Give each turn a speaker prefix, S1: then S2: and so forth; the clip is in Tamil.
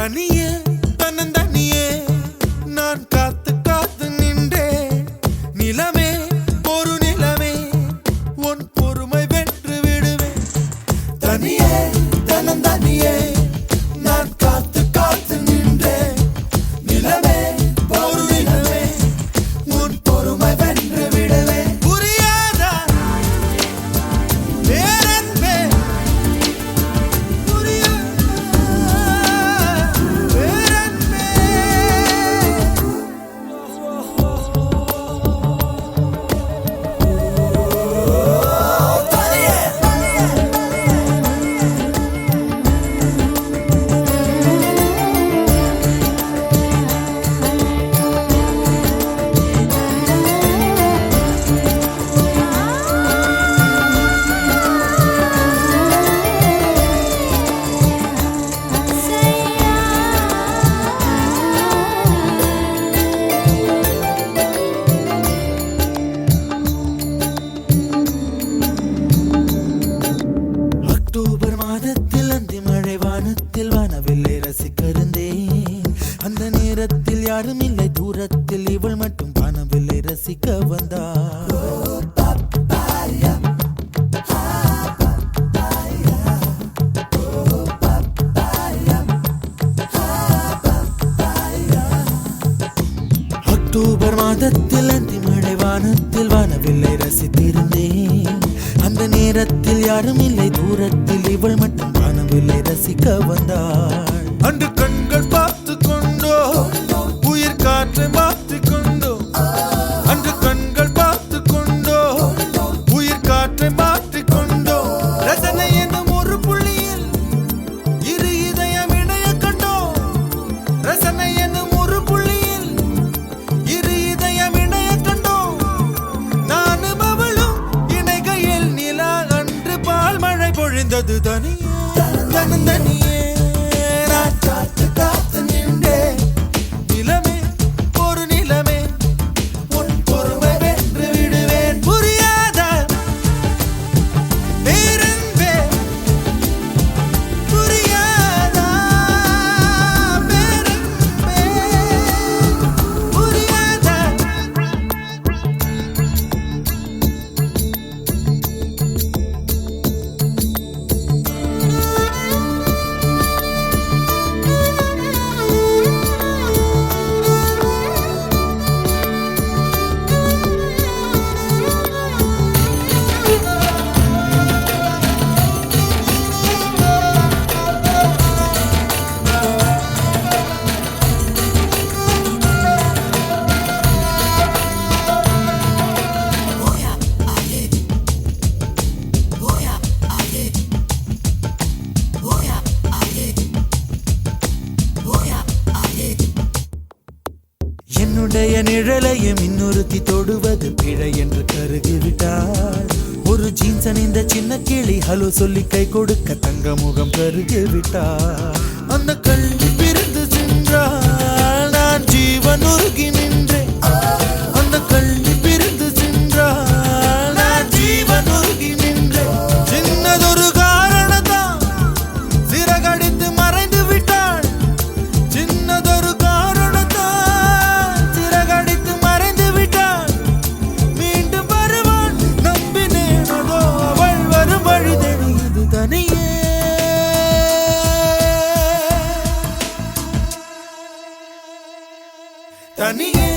S1: தனியே தன்னந்தனியே நான் காத்து காத்து நின்றே நிலமே ஒரு நிலமே உன் பொறுமை வென்று விடுவேன் தனியே தன்னந்தனியே நான் காத்து காத்து நின்றே நிலமே ஒரு நிலமே உன் பொறுமை வென்று விடுவேன் புரியாதா வேறென்பே வானவில்லை ரசிக்கிறேன் அந்த நேரத்தில் யாரும் இல்லை தூரத்தில் இவள் மட்டும் வானவில்லை ரசிக்க வந்தாள் அக்டோபர் மாதத்தில் அந்தி மழை வானத்தில் வானவில்லை ரசித்திருந்தேன் அந்த நேரத்தில் யாரும் இல்லை தூரத்தில் இவள் மட்டும் வானவில்லை ரசிக்க வந்தாள் அன்று கண்கள் பார்த்து கொண்டோ உயிர் காற்றை மாற்றிக் கொண்டோ அன்று கண்கள் பார்த்து கொண்டோ உயிர் காற்றை மாற்றிக் கொண்டோ ரசனை என்னும் ஒரு புள்ளியில் இரு இதயம் இணைய கண்டோ ரசனை என்னும் ஒரு புள்ளியில் இரு இதயம் இணைய கண்டோ நானும் அவளும் இணைகையில் நிலா அன்று பால் மழை பொழிந்தது தனியே தனியே நான் காத்து காத்து நின்றே நிலமே ஒரு நிலமே உன் பொறுமை வென்று விடுவேன் புரியாத பேரன்பே புரியாதா பேரன்பே புரியாதா என்னுடைய நிழலையும் இன்னொருத்தி தொடுவது பிழை என்று கருகிவிட்டாள் ஒரு ஜீன்ஸ் அணிந்த சின்ன கிளி ஹலோ சொல்லி கை கொடுக்க தங்க முகம் கருகிவிட்டாள் அந்த கல்வி பிரிந்து சென்றாள் நான் ஜீவன் உருகி நின்றேன் அந்த கல்வி பிரிந்து சென்றாள் நான் ஜீவன் உருகி நின்றேன் சின்னதொரு காரணத்தான் சிறகடித்து மறைந்து விட்டாள் சின்னதொரு தனியே